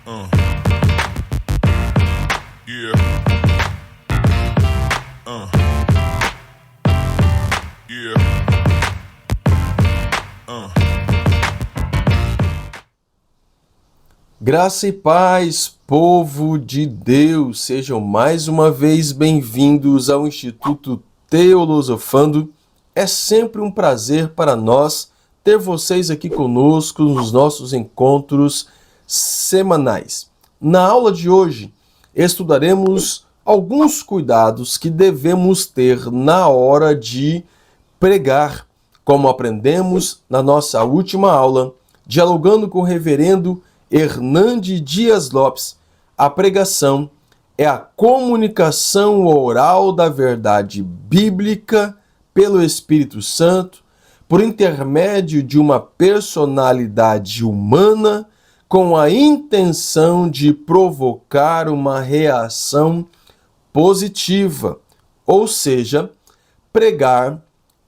Uh. Yeah. Uh. Yeah. Uh. Graça e paz, povo de Deus, sejam mais uma vez bem-vindos ao Instituto Teolosofando. É sempre um prazer para nós ter vocês aqui conosco nos nossos encontros semanais. Na aula de hoje, estudaremos alguns cuidados que devemos ter na hora de pregar, como aprendemos na nossa última aula, dialogando com o reverendo Hernande Dias Lopes. A pregação é a comunicação oral da verdade bíblica pelo Espírito Santo, por intermédio de uma personalidade humana, com a intenção de provocar uma reação positiva. Ou seja, pregar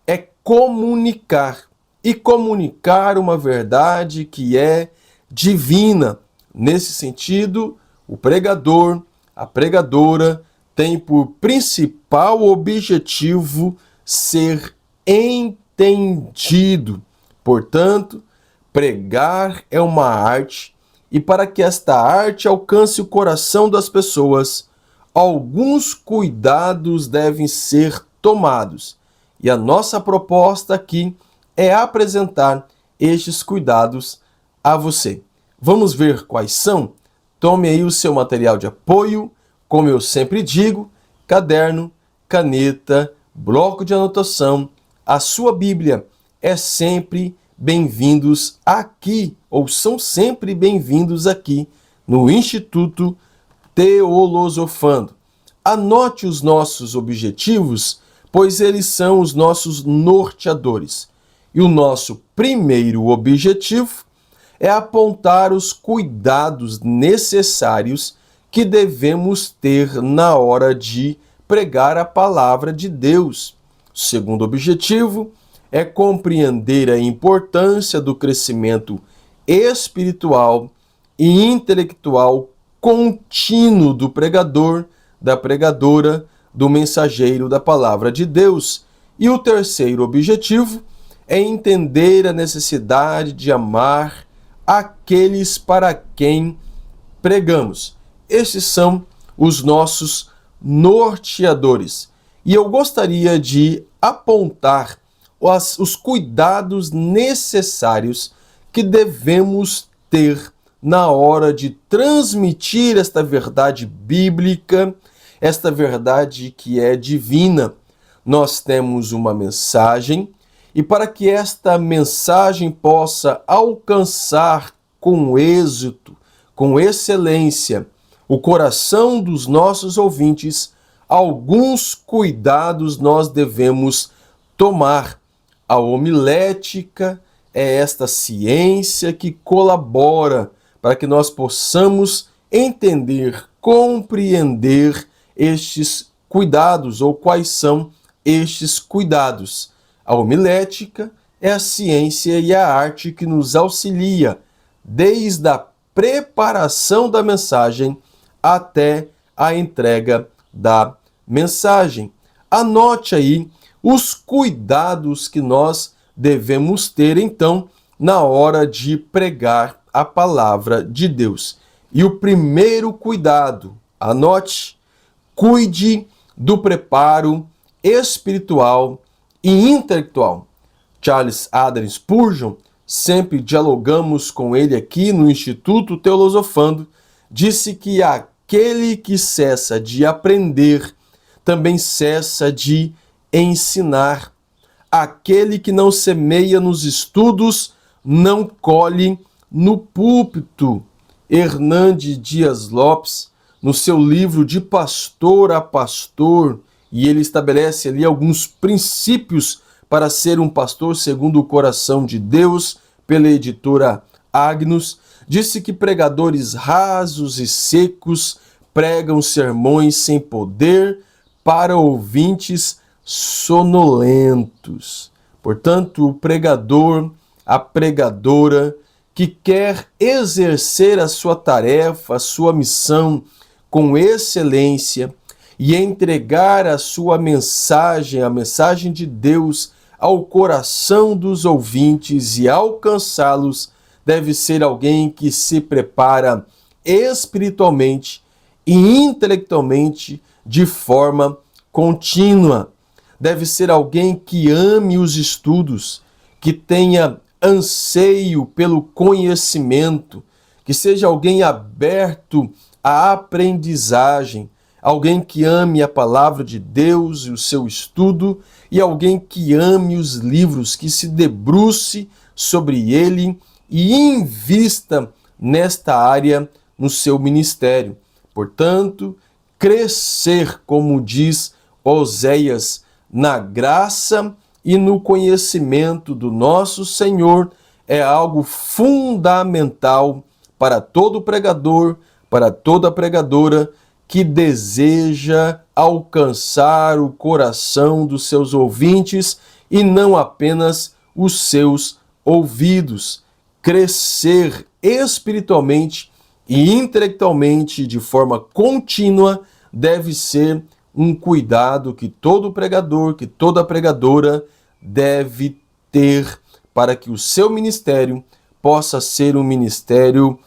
é comunicar, e comunicar uma verdade que é divina. Nesse sentido, o pregador, a pregadora, tem por principal objetivo ser entendido. Portanto, pregar é uma arte, e para que esta arte alcance o coração das pessoas, alguns cuidados devem ser tomados. E a nossa proposta aqui é apresentar estes cuidados a você. Vamos ver quais são? Tome aí o seu material de apoio, como eu sempre digo, caderno, caneta, bloco de anotação, a sua Bíblia. É sempre bem-vindos aqui, ou são sempre bem-vindos aqui no Instituto Teolosofando. Anote os nossos objetivos, pois eles são os nossos norteadores. E o nosso primeiro objetivo é apontar os cuidados necessários que devemos ter na hora de pregar a palavra de Deus. O segundo objetivo é compreender a importância do crescimento espiritual e intelectual contínuo do pregador, da pregadora, do mensageiro da palavra de Deus. E o terceiro objetivo é entender a necessidade de amar aqueles para quem pregamos. Estes são os nossos norteadores. E eu gostaria de apontar os cuidados necessários que devemos ter na hora de transmitir esta verdade bíblica, esta verdade que é divina. Nós temos uma mensagem, e para que esta mensagem possa alcançar com êxito, com excelência, o coração dos nossos ouvintes, alguns cuidados nós devemos tomar. A homilética é esta ciência que colabora para que nós possamos entender, compreender estes cuidados, ou quais são estes cuidados. A homilética é a ciência e a arte que nos auxilia desde a preparação da mensagem até a entrega da mensagem. Anote aí os cuidados que nós devemos ter, então, na hora de pregar a palavra de Deus. E o primeiro cuidado, anote, cuide do preparo espiritual e intelectual. Charles Haddon Spurgeon, sempre dialogamos com ele aqui no Instituto Teolosofando, disse que aquele que cessa de aprender também cessa de ensinar. Aquele que não semeia nos estudos não colhe no púlpito. Hernande Dias Lopes, no seu livro De Pastor a Pastor, e ele estabelece ali alguns princípios para ser um pastor segundo o coração de Deus, pela editora Agnus, disse que pregadores rasos e secos pregam sermões sem poder para ouvintes sonolentos. Portanto, o pregador, a pregadora que quer exercer a sua tarefa, a sua missão com excelência e entregar a sua mensagem, a mensagem de Deus, ao coração dos ouvintes e alcançá-los, deve ser alguém que se prepara espiritualmente e intelectualmente de forma contínua. Deve ser alguém que ame os estudos, que tenha anseio pelo conhecimento, que seja alguém aberto à aprendizagem, alguém que ame a palavra de Deus e o seu estudo, e alguém que ame os livros, que se debruce sobre ele e invista nesta área no seu ministério. Portanto, crescer, como diz Oséias, na graça e no conhecimento do nosso Senhor é algo fundamental para todo pregador, para toda pregadora que deseja alcançar o coração dos seus ouvintes e não apenas os seus ouvidos. Crescer espiritualmente e intelectualmente de forma contínua deve ser um cuidado que todo pregador, que toda pregadora deve ter para que o seu ministério possa ser um ministério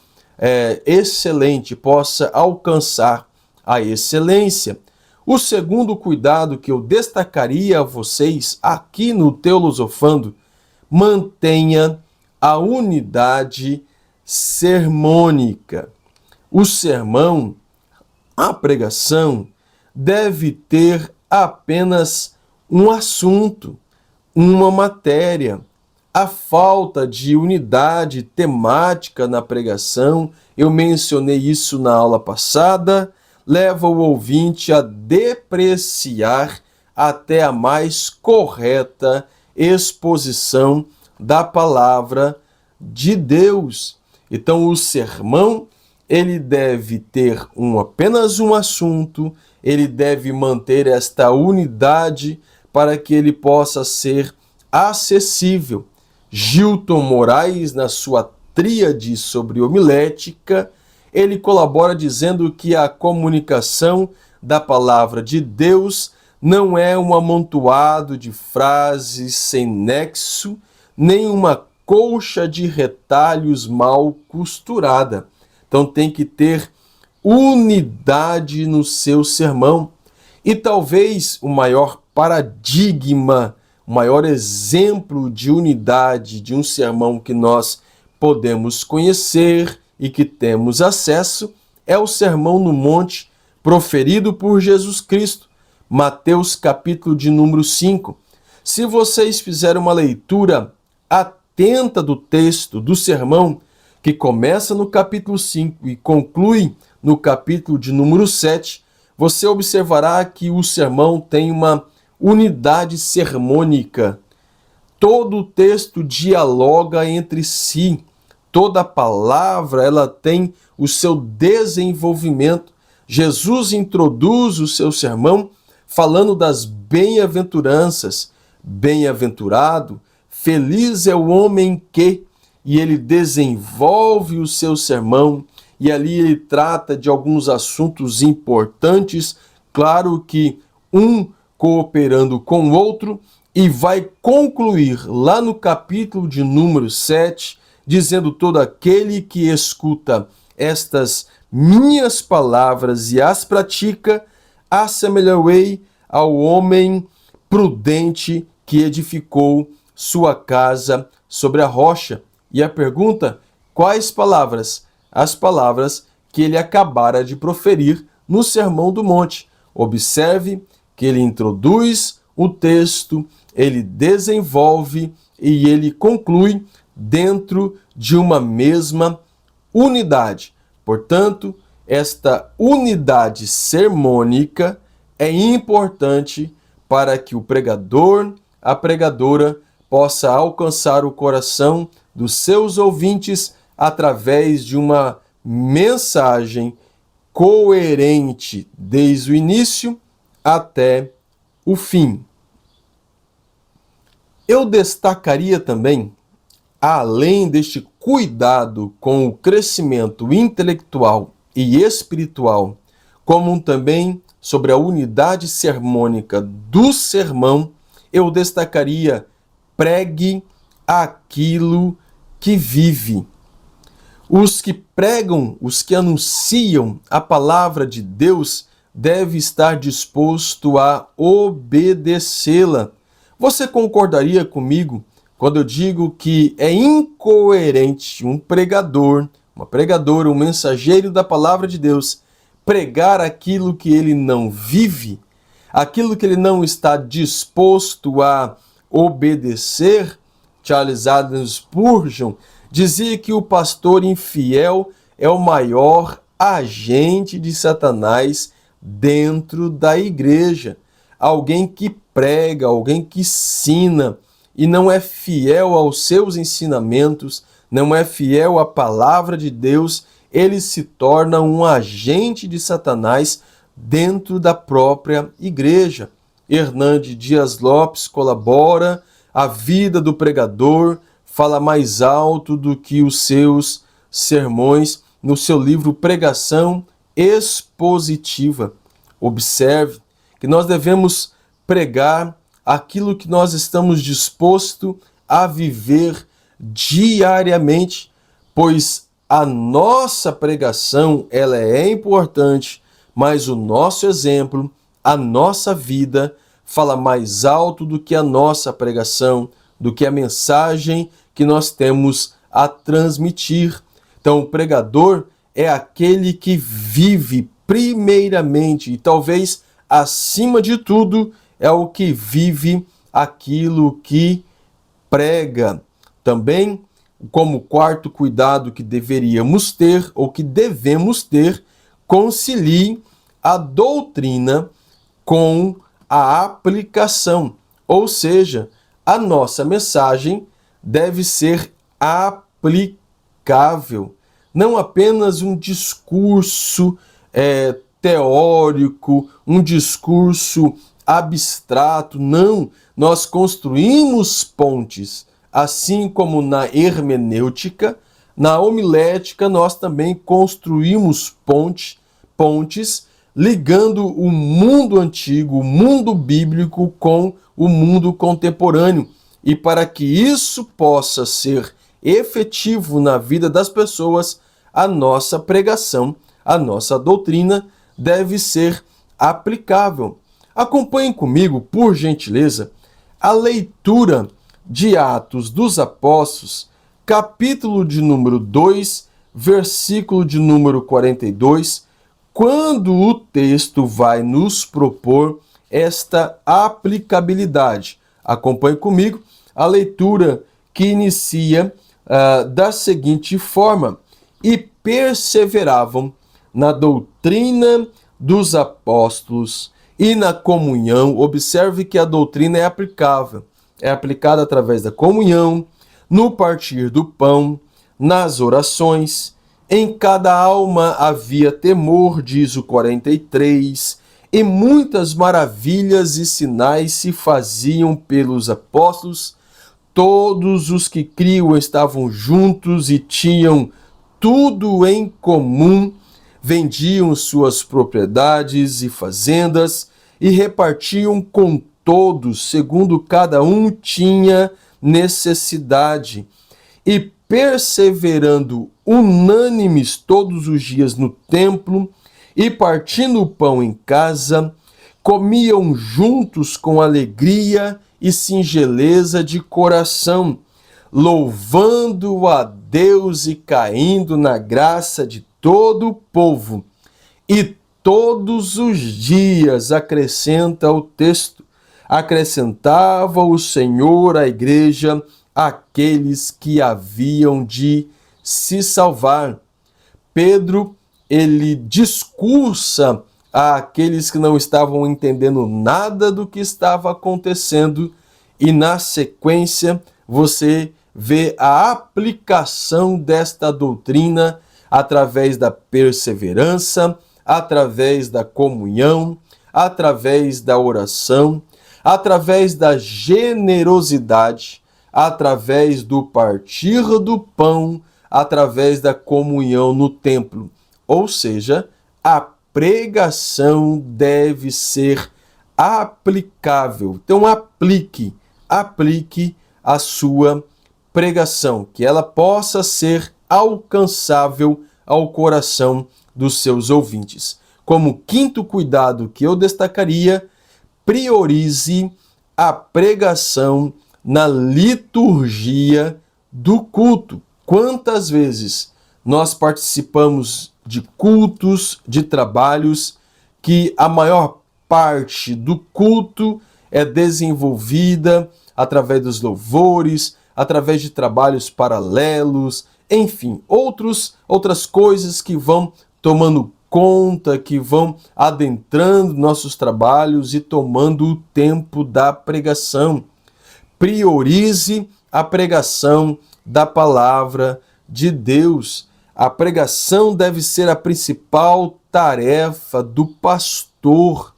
excelente, possa alcançar a excelência. O segundo cuidado que eu destacaria a vocês aqui no Teolosofando: mantenha a unidade sermônica. O sermão, a pregação, deve ter apenas um assunto, uma matéria. A falta de unidade temática na pregação, eu mencionei isso na aula passada, leva o ouvinte a depreciar até a mais correta exposição da palavra de Deus. Então, o sermão, ele deve ter apenas um assunto, ele deve manter esta unidade para que ele possa ser acessível. Gilton Moraes, na sua tríade sobre homilética, ele colabora dizendo que a comunicação da palavra de Deus não é um amontoado de frases sem nexo, nem uma colcha de retalhos mal costurada. Então tem que ter unidade no seu sermão. E talvez o maior paradigma, o maior exemplo de unidade de um sermão que nós podemos conhecer e que temos acesso é o Sermão no Monte proferido por Jesus Cristo, Mateus capítulo de número 5. Se vocês fizerem uma leitura atenta do texto do sermão, que começa no capítulo 5 e conclui no capítulo de número 7, você observará que o sermão tem uma unidade sermônica. Todo o texto dialoga entre si. Toda palavra, ela tem o seu desenvolvimento. Jesus introduz o seu sermão falando das bem-aventuranças. Bem-aventurado, feliz é o homem que... E ele desenvolve o seu sermão, e ali ele trata de alguns assuntos importantes, claro que um cooperando com o outro, e vai concluir lá no capítulo de número 7, dizendo: todo aquele que escuta estas minhas palavras e as pratica, assemelhar-ei ao homem prudente que edificou sua casa sobre a rocha. E a pergunta: quais palavras? As palavras que ele acabara de proferir no Sermão do Monte. Observe que ele introduz o texto, ele desenvolve e ele conclui dentro de uma mesma unidade. Portanto, esta unidade sermônica é importante para que o pregador, a pregadora, possa alcançar o coração dos seus ouvintes através de uma mensagem coerente desde o início até o fim. Eu destacaria também além deste cuidado com o crescimento intelectual e espiritual, como também sobre a unidade sermônica do sermão, eu destacaria: pregue aquilo que vive. Os que pregam, os que anunciam a palavra de Deus, devem estar disposto a obedecê-la. Você concordaria comigo quando eu digo que é incoerente um pregador, uma pregadora, um mensageiro da palavra de Deus, pregar aquilo que ele não vive, aquilo que ele não está disposto a obedecer? Charles Adams Spurgeon dizia que o pastor infiel é o maior agente de Satanás dentro da igreja. Alguém que prega, alguém que ensina e não é fiel aos seus ensinamentos, não é fiel à palavra de Deus, ele se torna um agente de Satanás dentro da própria igreja. Hernande Dias Lopes colabora: a vida do pregador fala mais alto do que os seus sermões, no seu livro Pregação Expositiva. Observe que nós devemos pregar aquilo que nós estamos dispostos a viver diariamente, pois a nossa pregação ela é importante, mas o nosso exemplo, a nossa vida, fala mais alto do que a nossa pregação, do que a mensagem que nós temos a transmitir. Então, o pregador é aquele que vive primeiramente e talvez acima de tudo é o que vive aquilo que prega. Também, como quarto cuidado que deveríamos ter ou que devemos ter, concilie a doutrina com a aplicação, ou seja, a nossa mensagem deve ser aplicável, não apenas um discurso teórico, um discurso abstrato. Não, nós construímos pontes, assim como na hermenêutica, na homilética nós também construímos pontes ligando o mundo antigo, o mundo bíblico com o mundo contemporâneo. E para que isso possa ser efetivo na vida das pessoas, a nossa pregação, a nossa doutrina deve ser aplicável. Acompanhem comigo, por gentileza, a leitura de Atos dos Apóstolos, capítulo de número 2, versículo de número 42, quando o texto vai nos propor esta aplicabilidade. Acompanhe comigo a leitura que inicia da seguinte forma: e perseveravam na doutrina dos apóstolos e na comunhão. Observe que a doutrina é aplicável, é aplicada através da comunhão, no partir do pão, nas orações. Em cada alma havia temor, diz o 43, e muitas maravilhas e sinais se faziam pelos apóstolos. Todos os que criam estavam juntos e tinham tudo em comum, vendiam suas propriedades e fazendas e repartiam com todos, segundo cada um tinha necessidade. E perseverando unânimes todos os dias no templo e partindo o pão em casa, comiam juntos com alegria e singeleza de coração, louvando a Deus e caindo na graça de todo o povo. E todos os dias, acrescenta o texto, acrescentava o Senhor à igreja aqueles que haviam de se salvar. Pedro, ele discursa àqueles que não estavam entendendo nada do que estava acontecendo, e na sequência você vê a aplicação desta doutrina através da perseverança, através da comunhão, através da oração, através da generosidade, através do partir do pão, através da comunhão no templo. Ou seja, a pregação deve ser aplicável. Então aplique a sua pregação, que ela possa ser alcançável ao coração dos seus ouvintes. Como quinto cuidado que eu destacaria, priorize a pregação na liturgia do culto. Quantas vezes nós participamos de cultos, de trabalhos, que a maior parte do culto é desenvolvida através dos louvores, através de trabalhos paralelos, enfim, outras coisas que vão tomando conta, que vão adentrando nossos trabalhos e tomando o tempo da pregação. Priorize a pregação da palavra de Deus. A pregação deve ser a principal tarefa do pastor,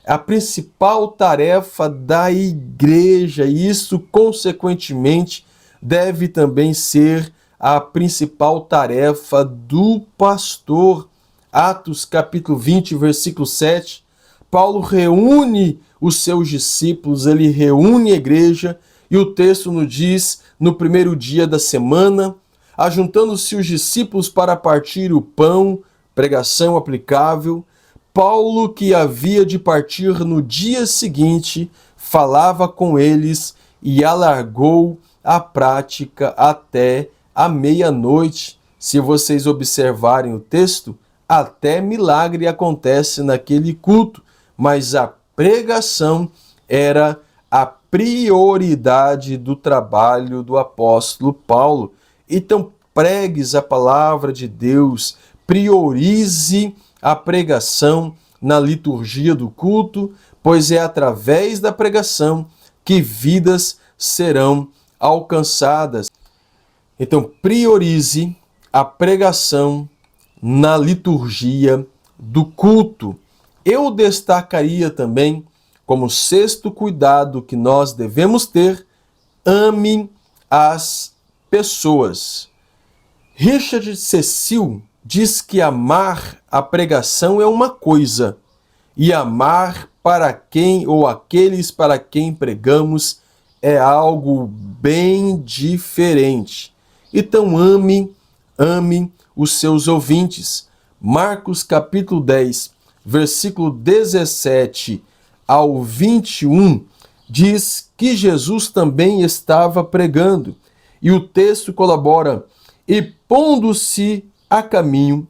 a principal tarefa da igreja, e isso, consequentemente, deve também ser a principal tarefa do pastor. Atos capítulo 20, versículo 7, Paulo reúne os seus discípulos, ele reúne a igreja, e o texto nos diz, no primeiro dia da semana, ajuntando-se os discípulos para partir o pão, pregação aplicável, Paulo, que havia de partir no dia seguinte, falava com eles e alargou a prática até a meia-noite. Se vocês observarem o texto, até milagre acontece naquele culto, mas a pregação era a prioridade do trabalho do apóstolo Paulo. Então, pregues a palavra de Deus, priorize a pregação na liturgia do culto, pois é através da pregação que vidas serão alcançadas. Então, priorize a pregação na liturgia do culto. Eu destacaria também, como sexto cuidado que nós devemos ter, ame as pessoas. Richard Cecil diz que amar a pregação é uma coisa, e amar para quem ou aqueles para quem pregamos é algo bem diferente. Então ame os seus ouvintes. Marcos capítulo 10, versículo 17 ao 21, diz que Jesus também estava pregando, e o texto colabora: e pondo-se a caminho,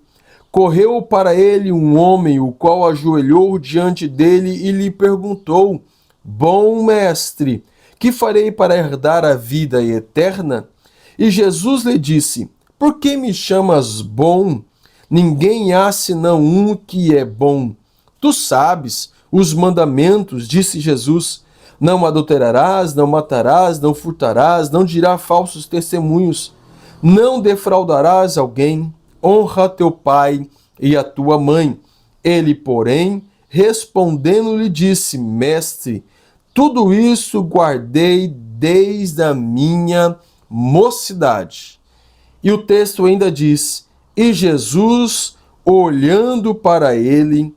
correu para ele um homem, o qual ajoelhou diante dele e lhe perguntou: bom mestre, que farei para herdar a vida eterna? E Jesus lhe disse: por que me chamas bom? Ninguém há senão um que é bom. Tu sabes os mandamentos, disse Jesus: não adulterarás, não matarás, não furtarás, não dirás falsos testemunhos, não defraudarás alguém, honra teu pai e a tua mãe. Ele, porém, respondendo, lhe disse: mestre, tudo isso guardei desde a minha mocidade. E o texto ainda diz: e Jesus, olhando para ele,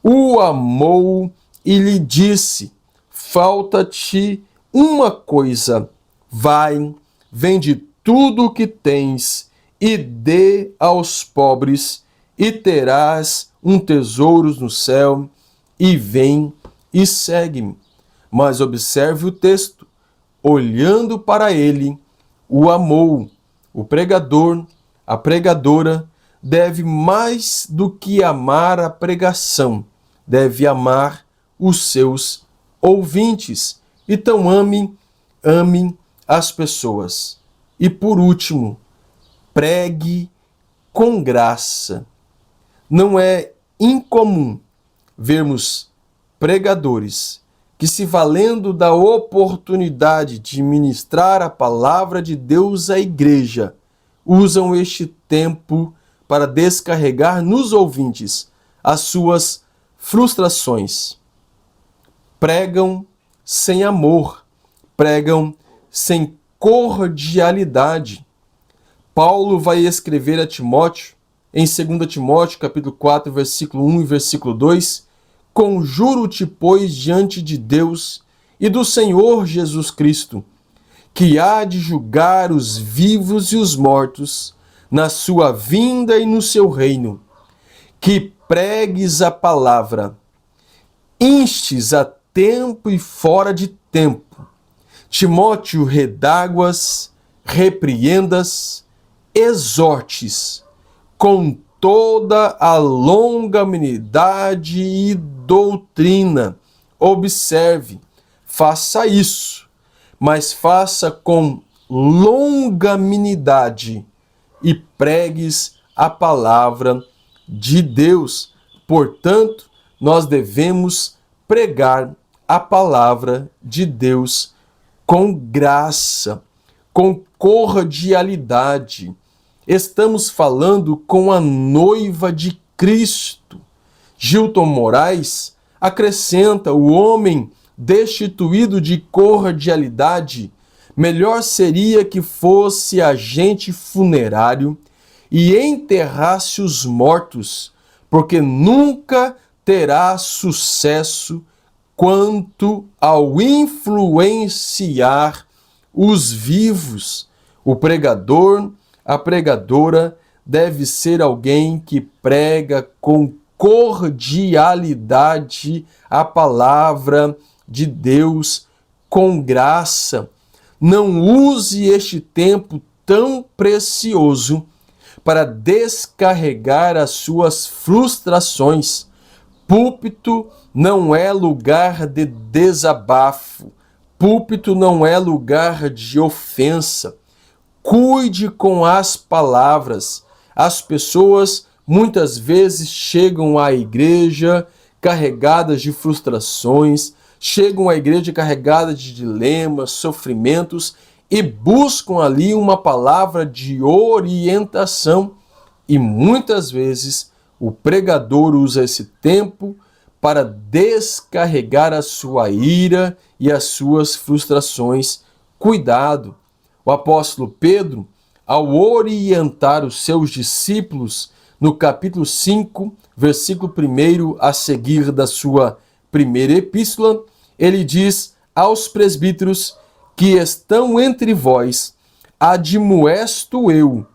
o amou e lhe disse: falta-te uma coisa, vai, vende tudo o que tens e dê aos pobres, e terás um tesouro no céu, e vem e segue-me. Mas observe o texto: olhando para ele, o amou. O pregador, a pregadora, deve mais do que amar a pregação, deve amar os seus ouvintes. Então ame as pessoas. E por último, pregue com graça. Não é incomum vermos pregadores que, se valendo da oportunidade de ministrar a palavra de Deus à igreja, usam este tempo para descarregar nos ouvintes as suas frustrações. Pregam sem amor, pregam sem cordialidade. Paulo vai escrever a Timóteo, em 2 Timóteo, capítulo 4, versículo 1 e versículo 2, conjuro-te, pois, diante de Deus e do Senhor Jesus Cristo, que há de julgar os vivos e os mortos na sua vinda e no seu reino, que pregues a palavra, instes a tempo e fora de tempo. Timóteo, redáguas, repreendas, exortes, com toda a longanimidade e doutrina. Observe, faça isso, mas faça com longanimidade e pregues a palavra de Deus. Portanto, nós devemos pregar a palavra de Deus com graça, com cordialidade. Estamos falando com a noiva de Cristo. Gilton Moraes acrescenta: o homem destituído de cordialidade, melhor seria que fosse agente funerário e enterrasse os mortos, porque nunca terá sucesso quanto ao influenciar os vivos. O pregador, a pregadora, deve ser alguém que prega com cordialidade a palavra de Deus, com graça. Não use este tempo tão precioso para descarregar as suas frustrações. Púlpito não é lugar de desabafo. Púlpito não é lugar de ofensa. Cuide com as palavras. As pessoas muitas vezes chegam à igreja carregadas de frustrações, chegam à igreja carregadas de dilemas, sofrimentos e buscam ali uma palavra de orientação. E muitas vezes o pregador usa esse tempo para descarregar a sua ira e as suas frustrações. Cuidado! O apóstolo Pedro, ao orientar os seus discípulos, no capítulo 5, versículo 1 a seguir da sua primeira epístola, ele diz aos presbíteros que estão entre vós: admoesto eu,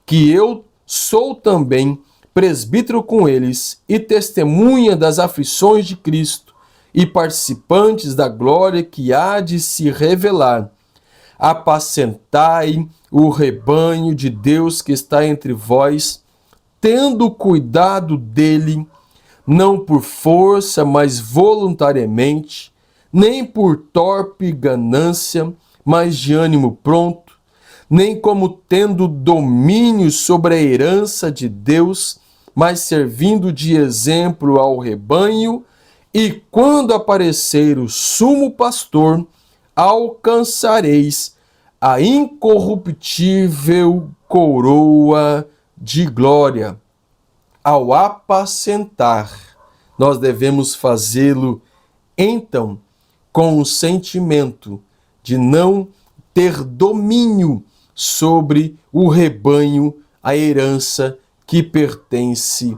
que eu sou também presbítero com eles e testemunha das aflições de Cristo e participantes da glória que há de se revelar. Apacentai o rebanho de Deus que está entre vós, tendo cuidado dele, não por força, mas voluntariamente, nem por torpe ganância, mas de ânimo pronto, nem como tendo domínio sobre a herança de Deus, mas servindo de exemplo ao rebanho, e quando aparecer o sumo pastor, alcançareis a incorruptível coroa de glória. Ao apacentar, nós devemos fazê-lo, então, com o sentimento de não ter domínio sobre o rebanho, a herança que pertence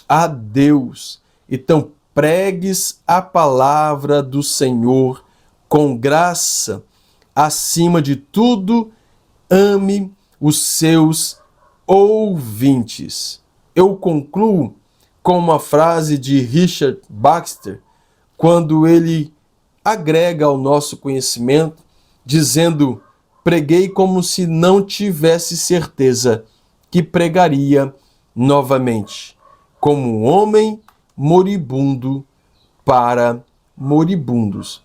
a Deus. Então, pregues a palavra do Senhor com graça. Acima de tudo, ame os seus ouvintes. Eu concluo com uma frase de Richard Baxter, quando ele agrega ao nosso conhecimento, dizendo: preguei como se não tivesse certeza que pregaria novamente, como um homem moribundo para moribundos.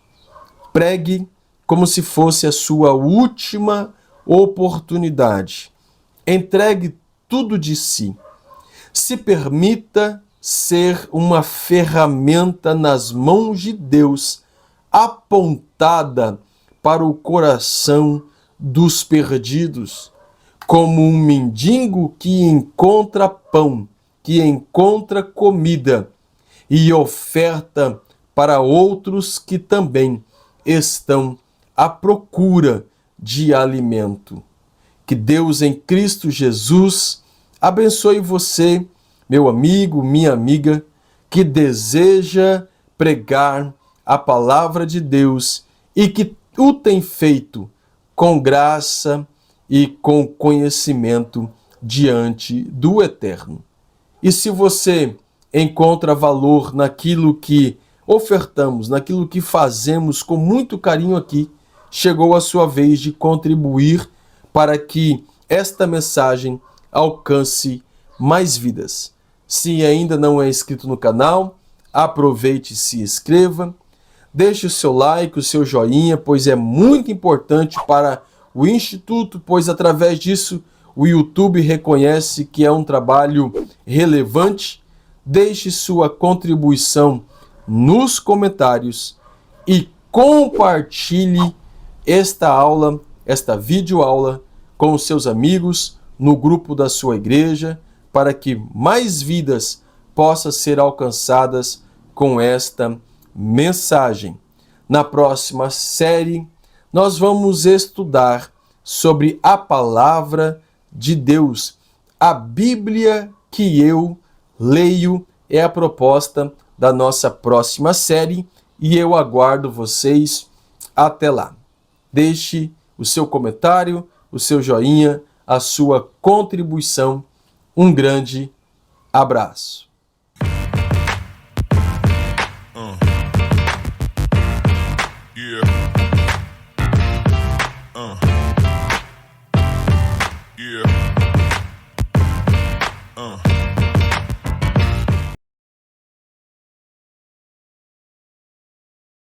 Pregue como se fosse a sua última oportunidade. Entregue tudo de si. Se permita ser uma ferramenta nas mãos de Deus, apontada para o coração dos perdidos, como um mendigo que encontra pão, que encontra comida e oferta para outros que também estão à procura de alimento. Que Deus em Cristo Jesus abençoe você, meu amigo, minha amiga, que deseja pregar a palavra de Deus e que o tem feito com graça e com conhecimento diante do Eterno. E se você encontra valor naquilo que ofertamos, naquilo que fazemos com muito carinho aqui, chegou a sua vez de contribuir para que esta mensagem alcance mais vidas. Se ainda não é inscrito no canal, aproveite e se inscreva. Deixe o seu like, o seu joinha, pois é muito importante para o Instituto, pois através disso o YouTube reconhece que é um trabalho relevante. Deixe sua contribuição nos comentários e compartilhe esta aula, esta videoaula com os seus amigos no grupo da sua igreja, para que mais vidas possam ser alcançadas com esta mensagem. Na próxima série, nós vamos estudar sobre a palavra de Deus. A Bíblia que eu leio é a proposta da nossa próxima série e eu aguardo vocês até lá. Deixe o seu comentário, o seu joinha, a sua contribuição. Um grande abraço. Yeah.